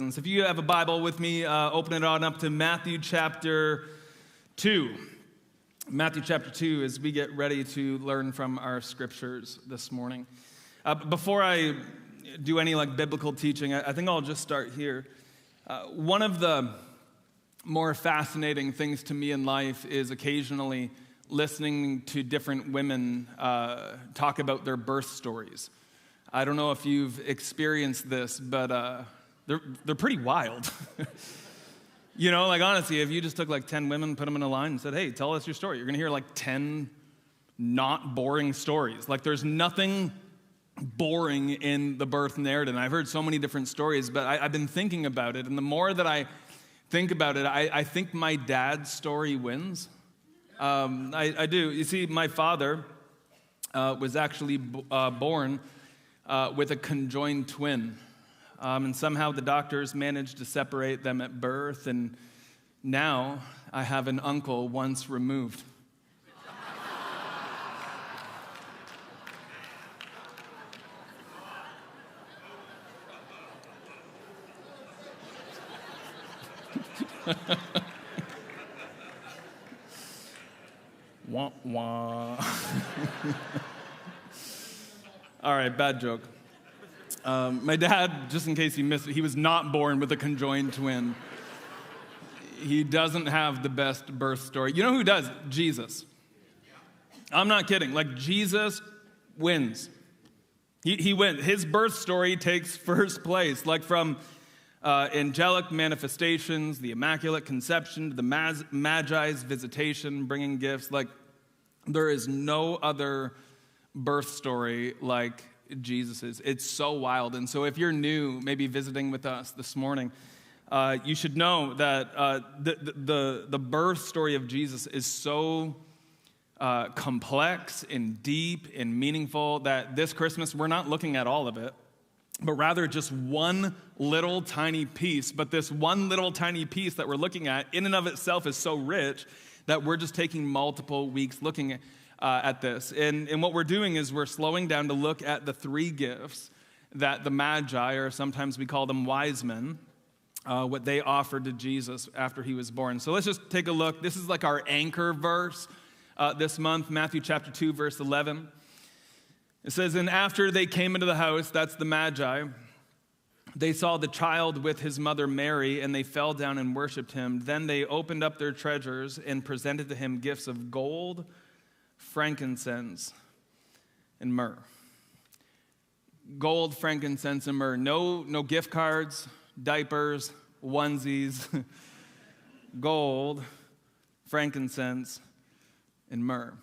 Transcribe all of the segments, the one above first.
If you have a Bible with me, open it on up to Matthew chapter 2. Matthew chapter 2 as we get ready to learn from our scriptures this morning. Before I do any biblical teaching, I think I'll just start here. One of the more fascinating things to me in life is occasionally listening to different women talk about their birth stories. I don't know if you've experienced this, but they're pretty wild. Honestly, if you just took 10 women, put them in a line and said, hey, tell us your story, you're going to hear 10 not boring stories. There's nothing boring in the birth narrative. And I've heard so many different stories, but I've been thinking about it. And the more that I think about it, I think my dad's story wins. I do. You see, my father was actually born with a conjoined twin. And somehow the doctors managed to separate them at birth, and now I have an uncle once removed. Wah, wah. All right, bad joke. My dad, just in case you missed it, he was not born with a conjoined twin. He doesn't have the best birth story. You know who does? Jesus. I'm not kidding. Jesus wins. He wins. His birth story takes first place. From angelic manifestations, the Immaculate Conception, to the Magi's visitation, bringing gifts. There is no other birth story like Jesus's. It's so wild. And so if you're new, maybe visiting with us this morning, you should know that the birth story of Jesus is so complex and deep and meaningful that this Christmas we're not looking at all of it, but rather just one little tiny piece. But this one little tiny piece that we're looking at in and of itself is so rich that we're just taking multiple weeks looking at this. And what we're doing is we're slowing down to look at the three gifts that the Magi, or sometimes we call them wise men, what they offered to Jesus after he was born. So let's just take a look. This is our anchor verse this month, Matthew chapter 2, verse 11. It says, and after they came into the house, that's the Magi, they saw the child with his mother Mary, and they fell down and worshiped him. Then they opened up their treasures and presented to him gifts of gold, frankincense, and myrrh. Gold, frankincense, and myrrh. No gift cards, diapers, onesies. Gold, frankincense, and myrrh.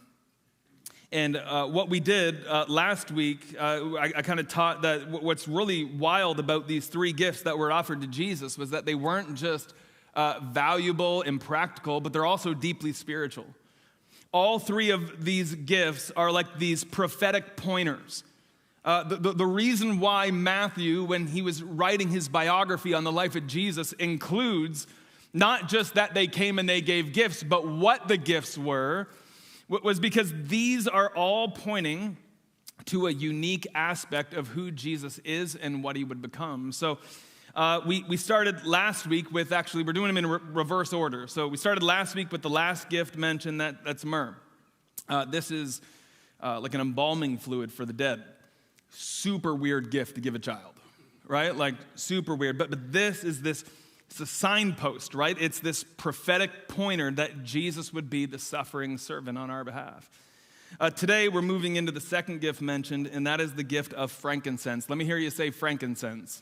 And what we did last week, I kind of taught that what's really wild about these three gifts that were offered to Jesus was that they weren't just valuable and practical, but they're also deeply spiritual. All three of these gifts are like these prophetic pointers. The reason why Matthew, when he was writing his biography on the life of Jesus, includes not just that they came and they gave gifts, but what the gifts were, was because these are all pointing to a unique aspect of who Jesus is and what he would become. So we started last week with, actually, we're doing them in reverse order. So we started last week with the last gift mentioned, that's myrrh. This is like an embalming fluid for the dead. Super weird gift to give a child, right? Super weird. But this is it's a signpost, right? It's this prophetic pointer that Jesus would be the suffering servant on our behalf. Today, we're moving into the second gift mentioned, and that is the gift of frankincense. Let me hear you say frankincense.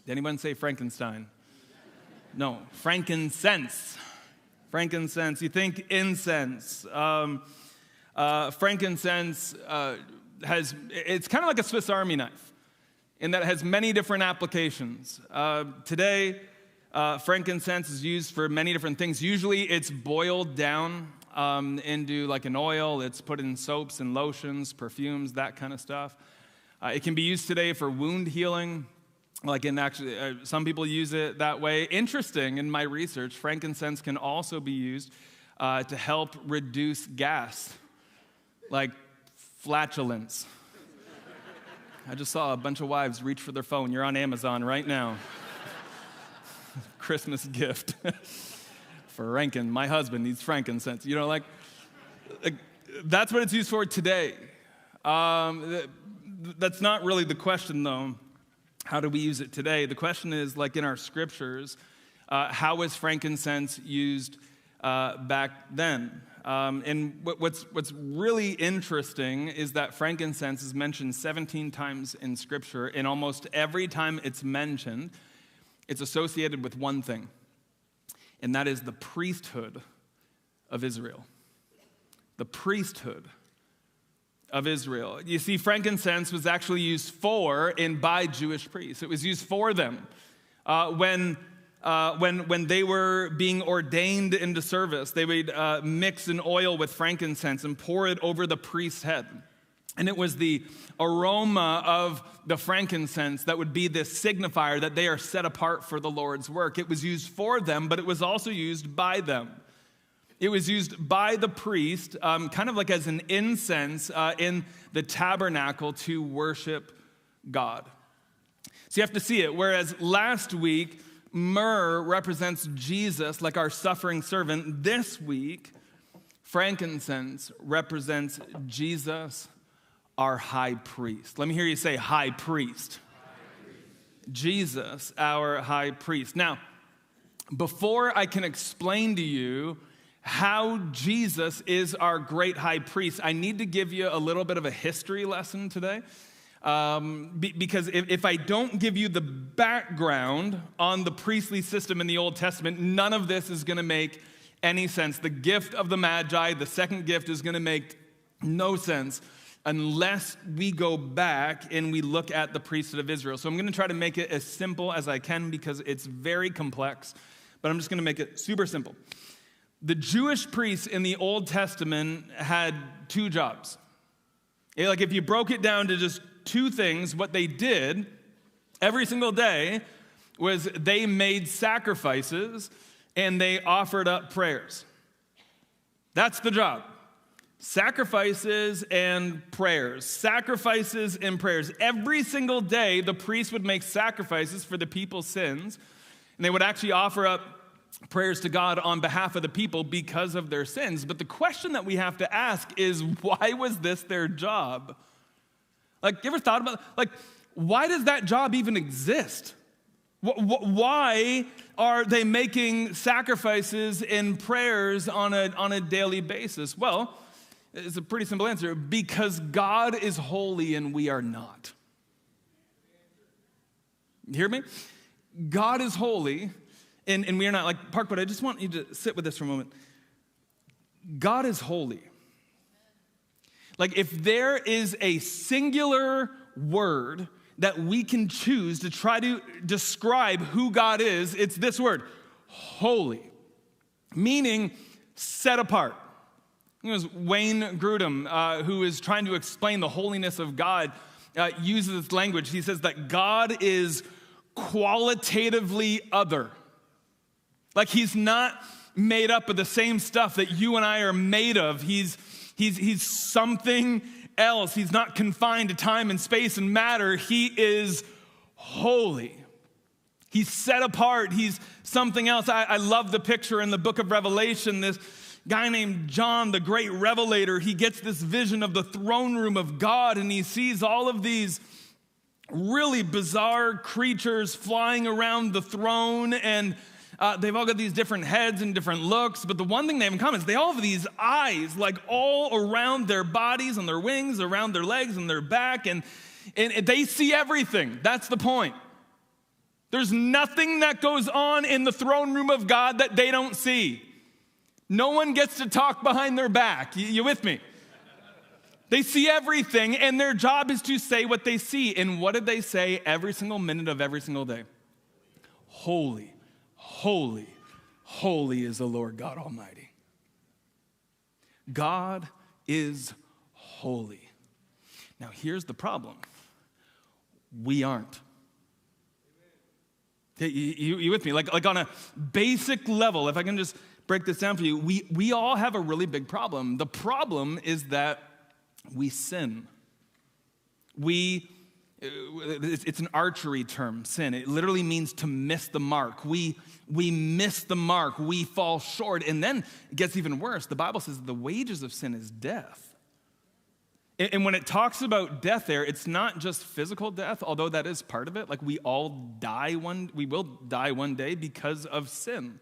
Did anyone say Frankenstein? No, frankincense. Frankincense. You think incense. Frankincense it's kind of like a Swiss Army knife in that it has many different applications. Today, frankincense is used for many different things. Usually, it's boiled down into an oil. It's put in soaps and lotions, perfumes, that kind of stuff. It can be used today for wound healing. Some people use it that way. Interesting, in my research, frankincense can also be used to help reduce gas, like flatulence. I just saw a bunch of wives reach for their phone. You're on Amazon right now. Christmas gift. Franken, my husband needs frankincense. Like that's what it's used for today. That's not really the question, though. How do we use it today? The question is, like in our scriptures, how was frankincense used back then? And what's really interesting is that frankincense is mentioned 17 times in Scripture, and almost every time it's mentioned, it's associated with one thing, and that is the priesthood of Israel. The priesthood of Israel. You see, frankincense was actually used for and by Jewish priests. It was used for them when they were being ordained into service. They would mix an oil with frankincense and pour it over the priest's head. And it was the aroma of the frankincense that would be this signifier that they are set apart for the Lord's work. It was used for them, but it was also used by them. It was used by the priest, kind of like as an incense in the tabernacle to worship God. So you have to see it. Whereas last week, myrrh represents Jesus, like our suffering servant. This week, frankincense represents Jesus, our high priest. Let me hear you say high priest. Jesus, our high priest. Now, before I can explain to you how Jesus is our great high priest, I need to give you a little bit of a history lesson today. Because if I don't give you the background on the priestly system in the Old Testament, none of this is going to make any sense. The gift of the Magi, the second gift, is going to make no sense unless we go back and we look at the priesthood of Israel. So I'm going to try to make it as simple as I can because it's very complex, but I'm just going to make it super simple. The Jewish priests in the Old Testament had two jobs. Like if you broke it down to just two things, what they did every single day was they made sacrifices and they offered up prayers. That's the job. Sacrifices and prayers. Sacrifices and prayers. Every single day, the priest would make sacrifices for the people's sins, and they would actually offer up prayers to God on behalf of the people because of their sins. But the question that we have to ask is, why was this their job? Like, you ever thought about, why does that job even exist? Why are they making sacrifices and prayers on a daily basis? Well, it's a pretty simple answer. Because God is holy and we are not. You hear me? God is holy and we are not. Like, Parkwood, I just want you to sit with this for a moment. God is holy. Like, if there is a singular word that we can choose to try to describe who God is, it's this word, holy, meaning set apart. It was Wayne Grudem, who is trying to explain the holiness of God, uses this language. He says that God is qualitatively other. Like, he's not made up of the same stuff that you and I are made of. He's something else. He's not confined to time and space and matter. He is holy. He's set apart. He's something else. I love the picture in the book of Revelation. This guy named John, the great revelator, he gets this vision of the throne room of God, and he sees all of these really bizarre creatures flying around the throne, and they've all got these different heads and different looks, but the one thing they have in common is they all have these eyes, like all around their bodies and their wings, around their legs and their back, and they see everything. That's the point. There's nothing that goes on in the throne room of God that they don't see. No one gets to talk behind their back. You with me? They see everything, and their job is to say what they see. And what did they say every single minute of every single day? Holy, holy, holy is the Lord God Almighty. God is holy. Now, here's the problem. We aren't. You with me? Like on a basic level, if I can just break this down for you, we all have a really big problem. The problem is that we sin. We It's an archery term, sin. It literally means to miss the mark. We miss the mark. We fall short. And then it gets even worse. The Bible says the wages of sin is death. And when it talks about death there, it's not just physical death, although that is part of it. Like we will die one day because of sin.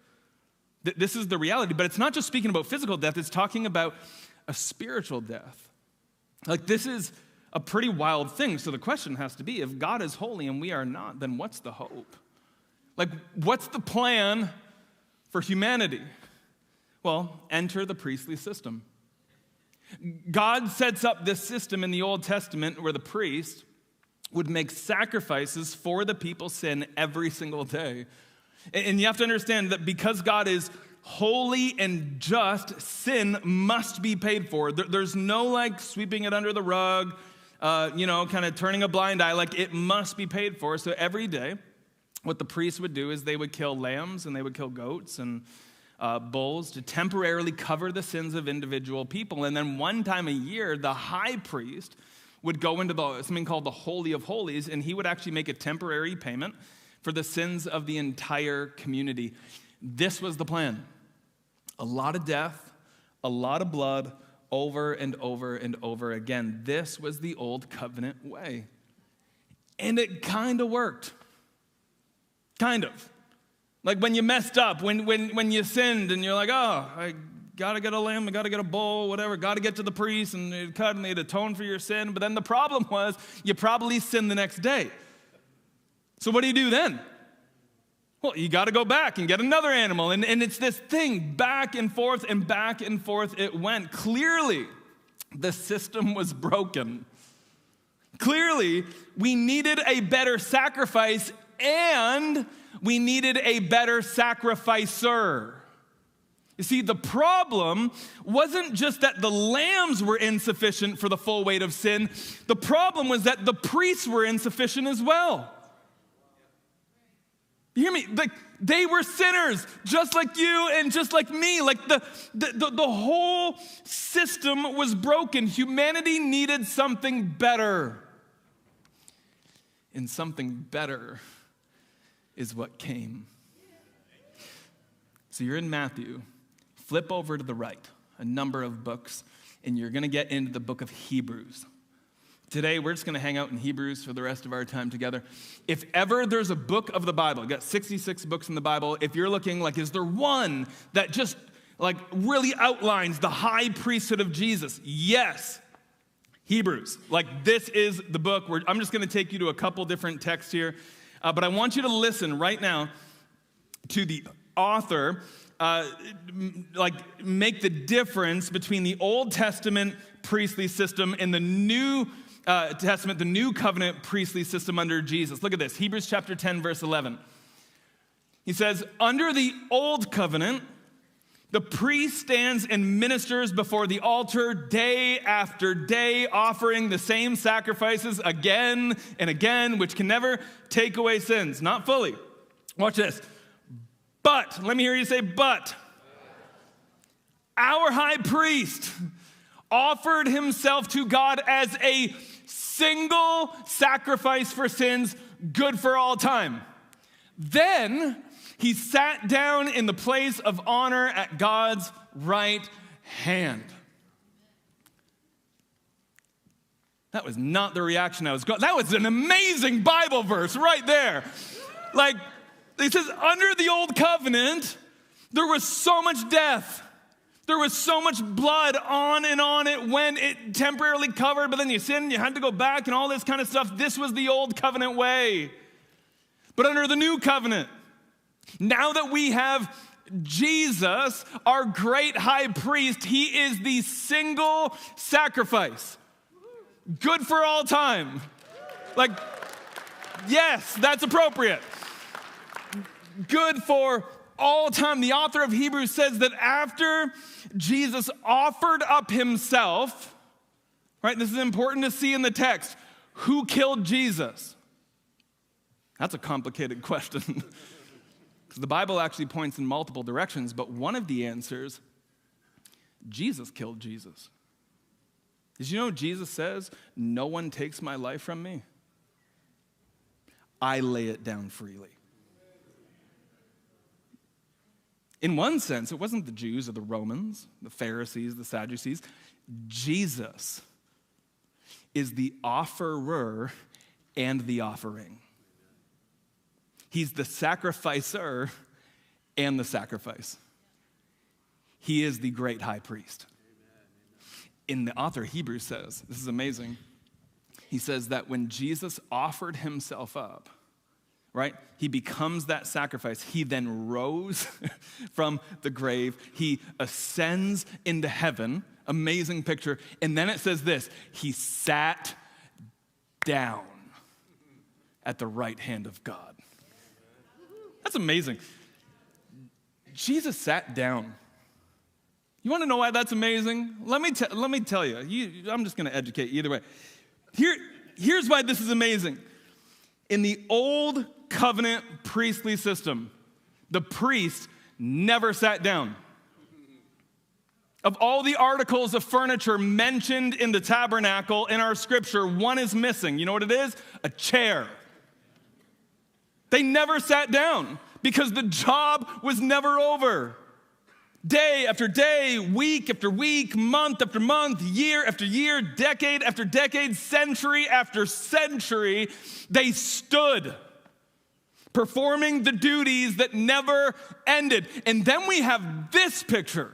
This is the reality. But it's not just speaking about physical death. It's talking about a spiritual death. Like this is a pretty wild thing. So the question has to be, if God is holy and we are not, then what's the hope? Like, what's the plan for humanity? Well, enter the priestly system. God sets up this system in the Old Testament where the priest would make sacrifices for the people's sin every single day. And you have to understand that because God is holy and just, sin must be paid for. There's no like sweeping it under the rug, kind of turning a blind eye. Like it must be paid for. So every day, what the priests would do is they would kill lambs and they would kill goats and bulls to temporarily cover the sins of individual people. And then one time a year, the high priest would go into something called the Holy of Holies, and he would actually make a temporary payment for the sins of the entire community. This was the plan. A lot of death, a lot of blood, over and over and over again. This was the old covenant way. And it kind of worked. Kind of. Like when you messed up, when you sinned and you're like, oh, I got to get a lamb, I got to get a bull, whatever, got to get to the priest and they'd cut and they'd atone for your sin. But then the problem was you probably sinned the next day. So what do you do then? Well, you got to go back and get another animal. And it's this thing, back and forth it went. Clearly, the system was broken. Clearly, we needed a better sacrifice and we needed a better sacrificer. You see, the problem wasn't just that the lambs were insufficient for the full weight of sin. The problem was that the priests were insufficient as well. You hear me? Like they were sinners, just like you and just like me. Like the whole system was broken. Humanity needed something better. And something better is what came. So you're in Matthew. Flip over to the right, a number of books, and you're going to get into the book of Hebrews. Today, we're just going to hang out in Hebrews for the rest of our time together. If ever there's a book of the Bible, you got 66 books in the Bible. If you're looking like, is there one that just like really outlines the high priesthood of Jesus? Yes, Hebrews. Like this is the book. I'm just going to take you to a couple different texts here. But I want you to listen right now to the author, make the difference between the Old Testament priestly system and the New Testament, the New Covenant priestly system under Jesus. Look at this, Hebrews chapter 10, verse 11. He says, under the Old Covenant, the priest stands and ministers before the altar day after day, offering the same sacrifices again and again, which can never take away sins. Not fully. Watch this. But, let me hear you say, but. Our high priest offered himself to God as a single sacrifice for sins, good for all time. Then he sat down in the place of honor at God's right hand. That was not the reaction I was going. That was an amazing Bible verse right there. Like, it says, under the old covenant, there was so much death. There was so much blood on it went. It temporarily covered, but then you sinned, you had to go back and all this kind of stuff. This was the old covenant way. But under the new covenant, now that we have Jesus, our great high priest, he is the single sacrifice. Good for all time. Like, yes, that's appropriate. Good for all time. The author of Hebrews says that after Jesus offered up himself, right, this is important to see in the text, who killed Jesus? That's a complicated question. Because the Bible actually points in multiple directions, but one of the answers, Jesus killed Jesus. Did you know Jesus says, no one takes my life from me? I lay it down freely. In one sense, it wasn't the Jews or the Romans, the Pharisees, the Sadducees. Jesus is the offerer and the offering. He's the sacrificer and the sacrifice. He is the great high priest. And the author of Hebrews says, this is amazing, he says that when Jesus offered himself up, right, he becomes that sacrifice. He then rose from the grave. He ascends into heaven. Amazing picture. And then it says this, he sat down at the right hand of God. That's amazing. Jesus sat down. You want to know why that's amazing? Let me tell you. I'm just going to educate you either way. Here's why this is amazing. In the old covenant priestly system, the priest never sat down. Of all the articles of furniture mentioned in the tabernacle in our scripture, one is missing. You know what it is? A chair. They never sat down because the job was never over. Day after day, week after week, month after month, year after year, decade after decade, century after century, they stood, performing the duties that never ended. And then we have this picture.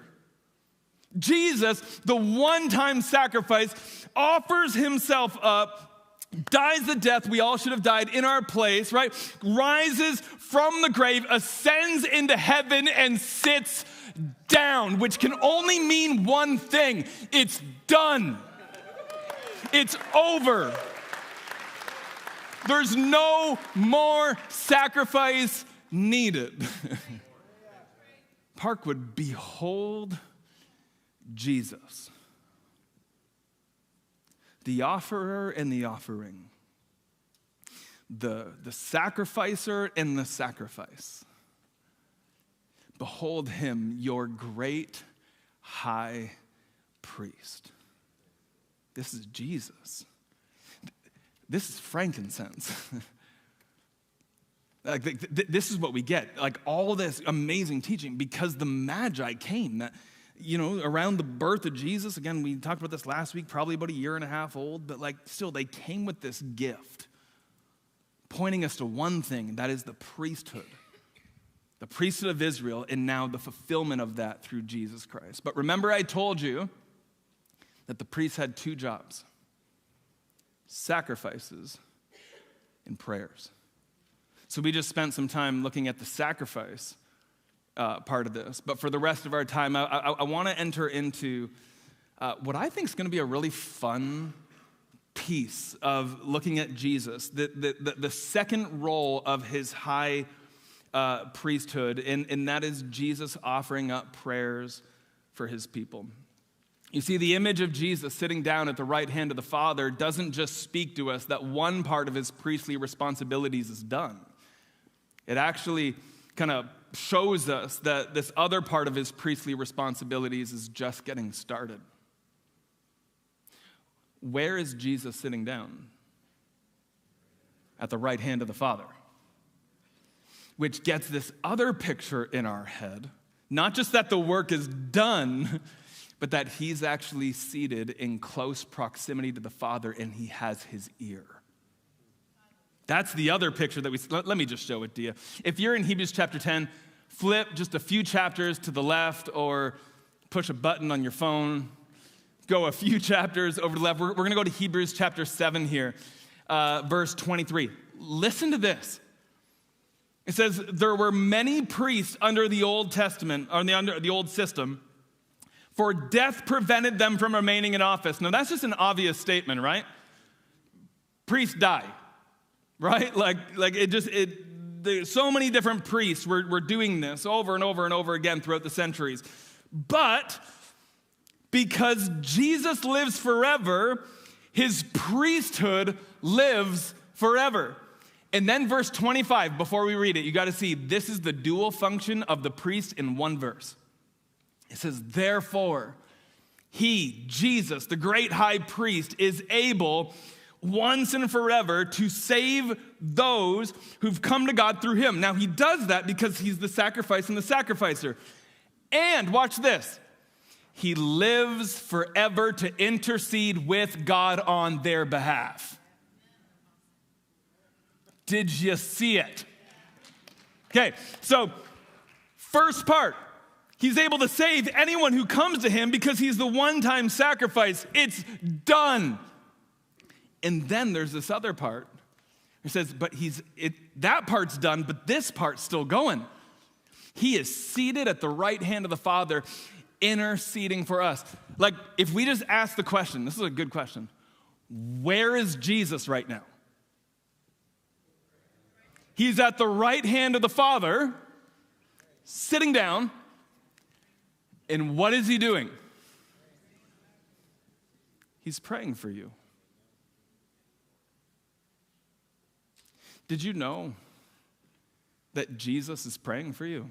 Jesus, the one-time sacrifice, offers himself up, dies the death we all should have died in our place, right? Rises from the grave, ascends into heaven, and sits down, which can only mean one thing. It's done. It's over. There's no more sacrifice needed. Parkwood, behold Jesus, the offerer and the offering, the sacrificer and the sacrifice. Behold him, your great high priest. This is Jesus. This is frankincense. This is what we get. Like all this amazing teaching because the Magi came. That, you know, around the birth of Jesus. Again, we talked about this last week, probably about 1.5 years old. But like still, they came with this gift, pointing us to one thing, and that is the priesthood. The priesthood of Israel, and now the fulfillment of that through Jesus Christ. But remember I told you that the priests had 2 jobs: sacrifices and prayers. So we just spent some time looking at the sacrifice part of this. But for the rest of our time, I want to enter into what I think is going to be a really fun piece of looking at Jesus, the second role of his high priesthood, and that is Jesus offering up prayers for his people. You see, the image of Jesus sitting down at the right hand of the Father doesn't just speak to us that one part of his priestly responsibilities is done. It actually kind of shows us that this other part of his priestly responsibilities is just getting started. Where is Jesus sitting down? At the right hand of the Father. Which gets this other picture in our head, not just that the work is done, but that he's actually seated in close proximity to the Father and he has his ear. That's the other picture that let me just show it to you. If you're in Hebrews chapter 10, flip just a few chapters to the left or push a button on your phone, go a few chapters over to the left. We're going to go to Hebrews chapter 7 here, verse 23. Listen to this. It says, there were many priests under the Old Testament, or under the old system, for death prevented them from remaining in office. Now, that's just an obvious statement, right? Priests die, right? There's so many different priests were doing this over and over and over again throughout the centuries. But because Jesus lives forever, his priesthood lives forever. And then verse 25, before we read it, you got to see this is the dual function of the priest in one verse. It says, therefore, he, Jesus, the great high priest, is able, once and forever to save those who've come to God through him. Now, he does that because he's the sacrifice and the sacrificer. And watch this. He lives forever to intercede with God on their behalf. Did you see it? Okay, so first part, he's able to save anyone who comes to him because he's the one-time sacrifice. It's done. And then there's this other part. He says, but that part's done, but this part's still going. He is seated at the right hand of the Father, interceding for us. Like, if we just ask the question, this is a good question. Where is Jesus right now? He's at the right hand of the Father, sitting down. And what is he doing? He's praying for you. Did you know that Jesus is praying for you?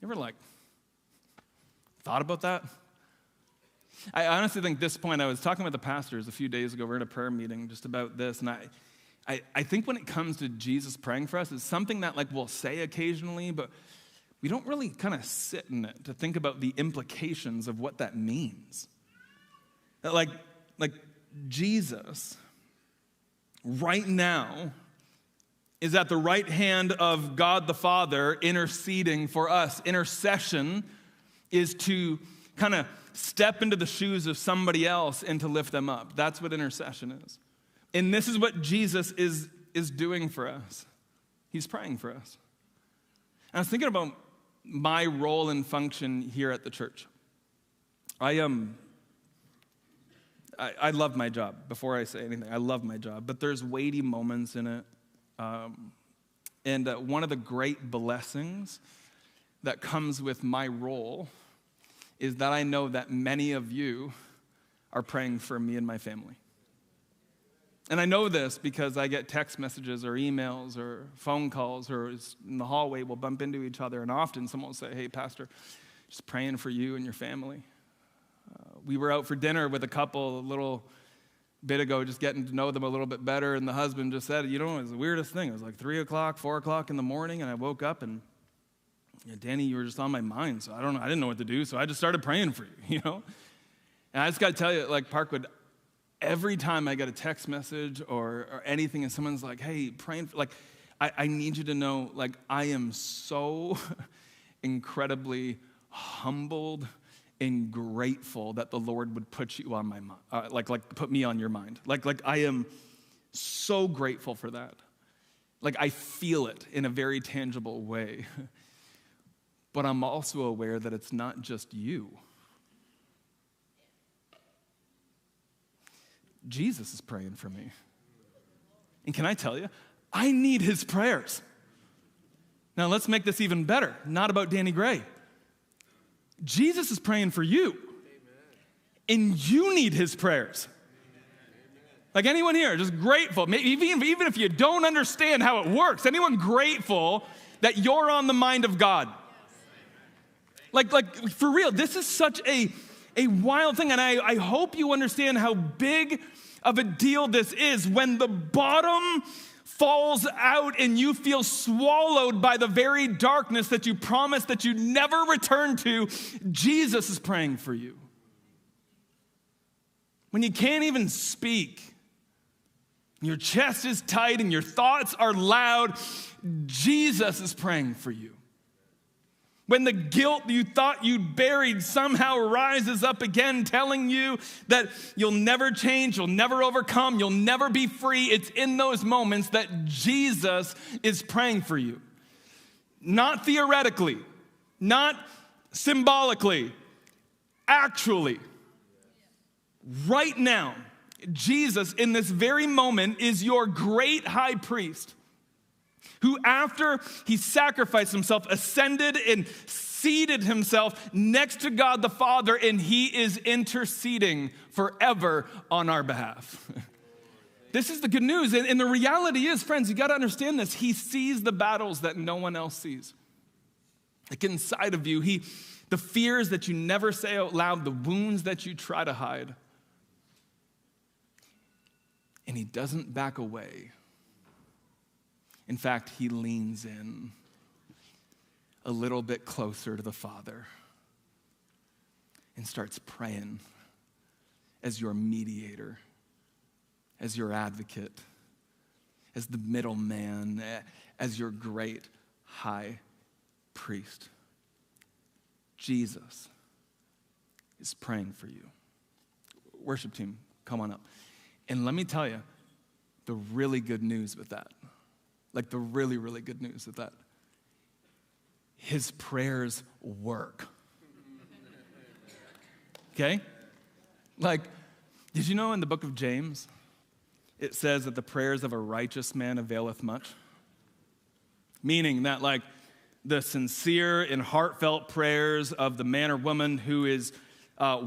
You ever thought about that? I honestly think at this point, I was talking with the pastors a few days ago. We were in a prayer meeting just about this, and I think when it comes to Jesus praying for us, it's something that we'll say occasionally, but we don't really kind of sit in it to think about the implications of what that means. Like Jesus right now is at the right hand of God the Father interceding for us. Intercession is to kind of step into the shoes of somebody else and to lift them up. That's what intercession is. And this is what Jesus is doing for us. He's praying for us. And I was thinking about my role and function here at the church. I love my job. Before I say anything, I love my job. But there's weighty moments in it. And one of the great blessings that comes with my role is that I know that many of you are praying for me and my family. And I know this because I get text messages or emails or phone calls, or in the hallway we'll bump into each other, and often someone will say, hey, Pastor, just praying for you and your family. We were out for dinner with a couple a little bit ago, just getting to know them a little bit better, and the husband just said, it was the weirdest thing. It was like 3 o'clock, 4 o'clock in the morning, and I woke up, and Danny, you were just on my mind, so I didn't know what to do, so I just started praying for you, And I just got to tell you, Parkwood, every time I get a text message or anything and someone's like, hey, praying for, I need you to know, I am so incredibly humbled and grateful that the Lord would put you on my mind, put me on your mind. I am so grateful for that. I feel it in a very tangible way. But I'm also aware that it's not just you. Jesus is praying for me. And can I tell you, I need his prayers. Now let's make this even better. Not about Danny Gray. Jesus is praying for you. Amen. And you need his prayers. Amen. Anyone here, just grateful. Maybe even if you don't understand how it works, anyone grateful that you're on the mind of God? For real, this is such a wild thing, and I hope you understand how big of a deal this is when the bottom falls out and you feel swallowed by the very darkness that you promised that you'd never return to. Jesus is praying for you. When you can't even speak, your chest is tight and your thoughts are loud, Jesus is praying for you. When the guilt you thought you'd buried somehow rises up again, telling you that you'll never change, you'll never overcome, you'll never be free, it's in those moments that Jesus is praying for you. Not theoretically, not symbolically, actually. Right now, Jesus in this very moment is your great high priest, who after he sacrificed himself, ascended and seated himself next to God the Father, and he is interceding forever on our behalf. This is the good news. And the reality is, friends, you got to understand this. He sees the battles that no one else sees. Inside of you, the fears that you never say out loud, the wounds that you try to hide. And he doesn't back away. In fact, he leans in a little bit closer to the Father and starts praying as your mediator, as your advocate, as the middleman, as your great high priest. Jesus is praying for you. Worship team, come on up. And let me tell you the really good news with that. Like the really, really good news with that. His prayers work. Okay? Like, did you know in the book of James, it says that the prayers of a righteous man availeth much? Meaning that like the sincere and heartfelt prayers of the man or woman who is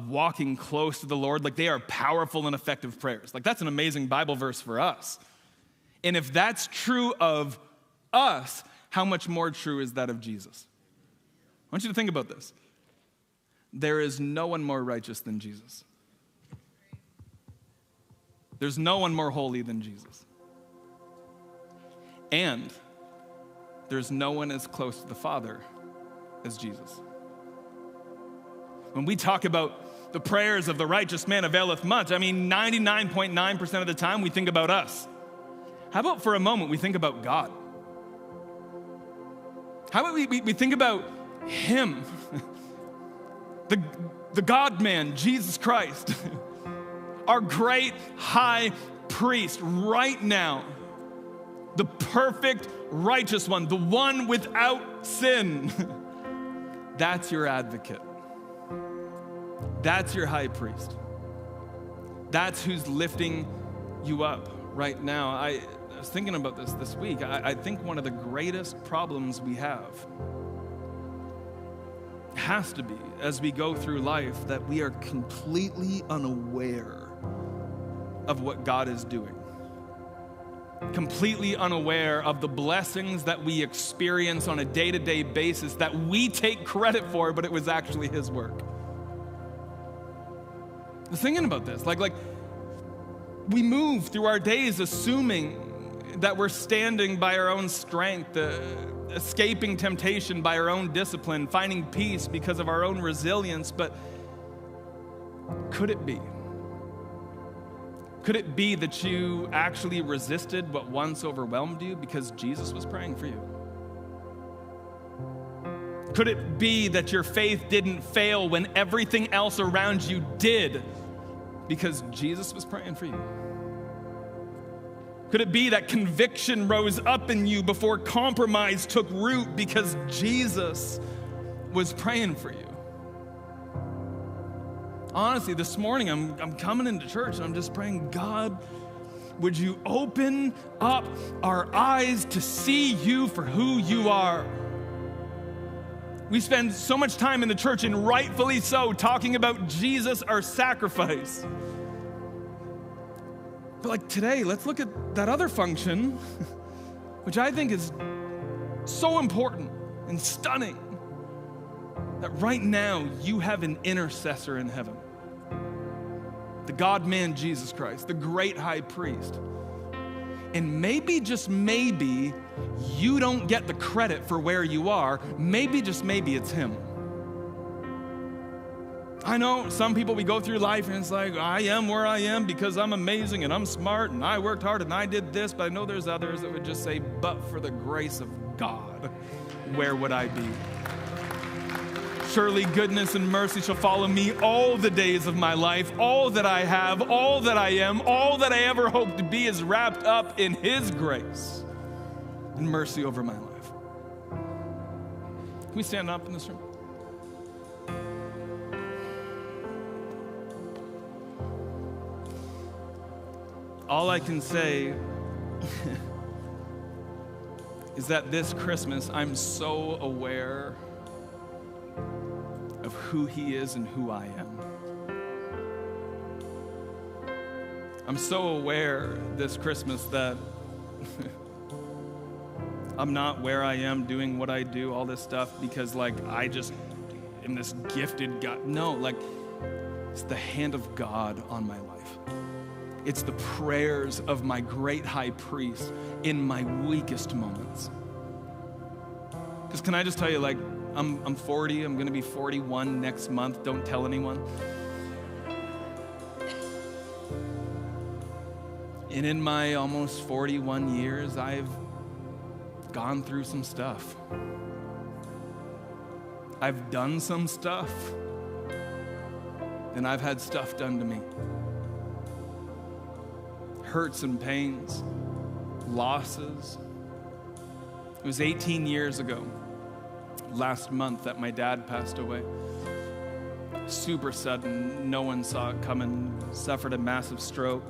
walking close to the Lord, like they are powerful and effective prayers. Like that's an amazing Bible verse for us. And if that's true of us, how much more true is that of Jesus? I want you to think about this. There is no one more righteous than Jesus. There's no one more holy than Jesus. And there's no one as close to the Father as Jesus. When we talk about the prayers of the righteous man availeth much, I mean 99.9% of the time we think about us. How about for a moment we think about God? How about we think about him, the God-man, Jesus Christ, our great high priest right now, the perfect righteous one, the one without sin. That's your advocate. That's your high priest. That's who's lifting you up right now. I was thinking about this week. I think one of the greatest problems we have has to be, as we go through life, that we are completely unaware of what God is doing. Completely unaware of the blessings that we experience on a day-to-day basis that we take credit for, but it was actually his work. I was thinking about this. Like we move through our days assuming that we're standing by our own strength, escaping temptation by our own discipline, finding peace because of our own resilience, but could it be? Could it be that you actually resisted what once overwhelmed you because Jesus was praying for you? Could it be that your faith didn't fail when everything else around you did because Jesus was praying for you? Could it be that conviction rose up in you before compromise took root because Jesus was praying for you? Honestly, this morning I'm coming into church and I'm just praying, God, would you open up our eyes to see you for who you are? We spend so much time in the church, and rightfully so, talking about Jesus, our sacrifice. But like today, let's look at that other function, which I think is so important and stunning, that right now you have an intercessor in heaven. The God-man Jesus Christ, the great high priest. And maybe, just maybe, you don't get the credit for where you are. Maybe, just maybe, it's him. I know some people, we go through life and it's like, I am where I am because I'm amazing and I'm smart and I worked hard and I did this, but I know there's others that would just say, but for the grace of God, where would I be? Surely goodness and mercy shall follow me all the days of my life. All that I have, all that I am, all that I ever hope to be is wrapped up in his grace and mercy over my life. Can we stand up in this room? All I can say is that this Christmas, I'm so aware of who he is and who I am. I'm so aware this Christmas that I'm not where I am doing what I do, all this stuff, because like I just am this gifted God. No, like it's the hand of God on my life. It's the prayers of my great high priest in my weakest moments. Because can I just tell you, like, I'm 40, I'm going to be 41 next month. Don't tell anyone. And in my almost 41 years, I've gone through some stuff. I've done some stuff, and I've had stuff done to me. Hurts and pains, losses. It was 18 years ago, last month, that my dad passed away. Super sudden, no one saw it coming. Suffered a massive stroke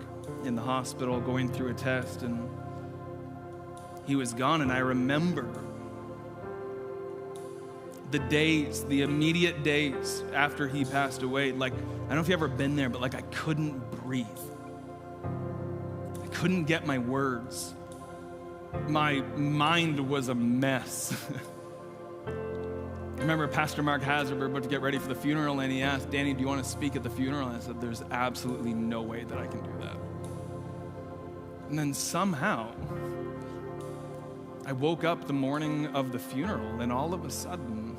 in the hospital, going through a test, and he was gone. And I remember the days, the immediate days after he passed away. Like, I don't know if you've ever been there, but like I couldn't breathe. I couldn't get my words. My mind was a mess. I remember Pastor Mark Hazard, we were about to get ready for the funeral, and he asked, Danny, do you want to speak at the funeral? And I said, there's absolutely no way that I can do that. And then somehow, I woke up the morning of the funeral, and all of a sudden,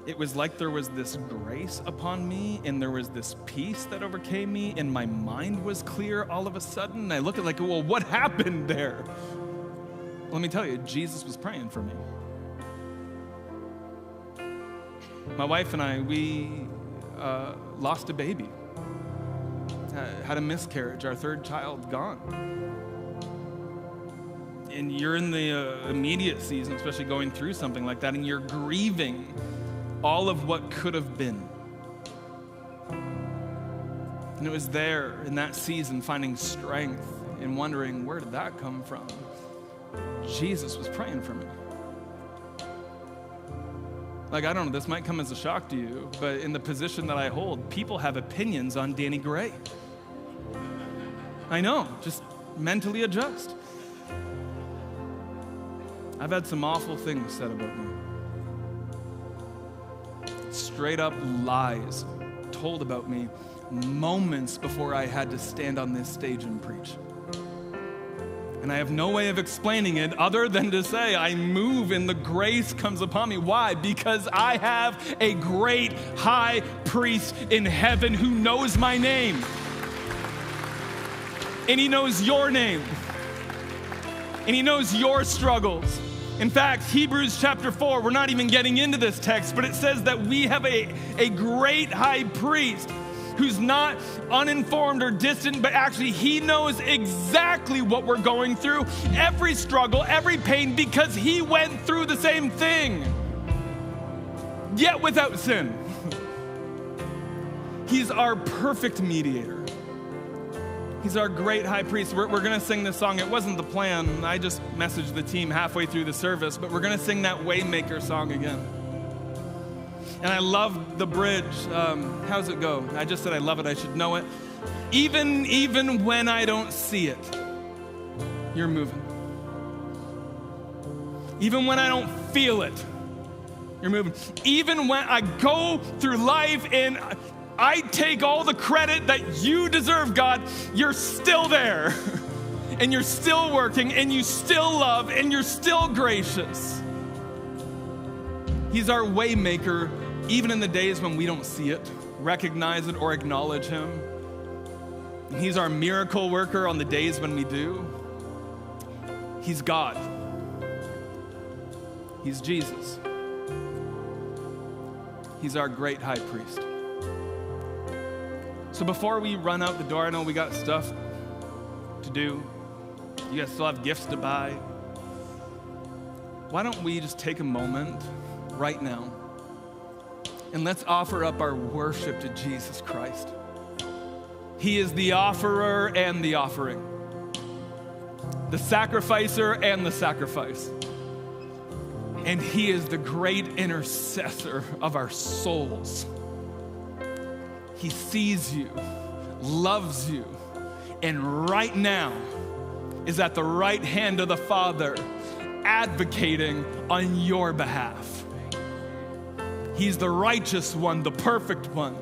it was like there was this grace upon me, and there was this peace that overcame me, and my mind was clear all of a sudden. And I looked at well, what happened there? Let me tell you, Jesus was praying for me. My wife and I, we lost a baby, had a miscarriage, our third child gone. And you're in the immediate season, especially going through something like that, and you're grieving all of what could have been. And it was there in that season, finding strength and wondering, where did that come from? Jesus was praying for me. Like, I don't know, this might come as a shock to you, but in the position that I hold, people have opinions on Danny Gray. I know, just mentally adjust. I've had some awful things said about me. Straight up lies told about me moments before I had to stand on this stage and preach. And I have no way of explaining it other than to say I move and the grace comes upon me. Why? Because I have a great high priest in heaven who knows my name. And he knows your name. And he knows your struggles. In fact, Hebrews chapter 4, we're not even getting into this text, but it says that we have a great high priest who's not uninformed or distant, but actually he knows exactly what we're going through, every struggle, every pain, because he went through the same thing, yet without sin. He's our perfect mediator. He's our great high priest. We're going to sing this song. It wasn't the plan. I just messaged the team halfway through the service, but we're going to sing that Waymaker song again. And I love the bridge. How's it go? I just said I love it. I should know it. Even when I don't see it, you're moving. Even when I don't feel it, you're moving. Even when I go through life and I take all the credit that you deserve, God, you're still there. And you're still working, and you still love, and you're still gracious. He's our Waymaker, even in the days when we don't see it, recognize it, or acknowledge him. And he's our miracle worker on the days when we do. He's God. He's Jesus. He's our great high priest. So before we run out the door, I know we got stuff to do. You guys still have gifts to buy. Why don't we just take a moment right now and let's offer up our worship to Jesus Christ. He is the offerer and the offering, the sacrificer and the sacrifice. And he is the great intercessor of our souls. He sees you, loves you, and right now is at the right hand of the Father, advocating on your behalf. He's the righteous one, the perfect one.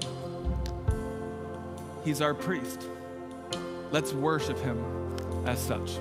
He's our priest. Let's worship him as such.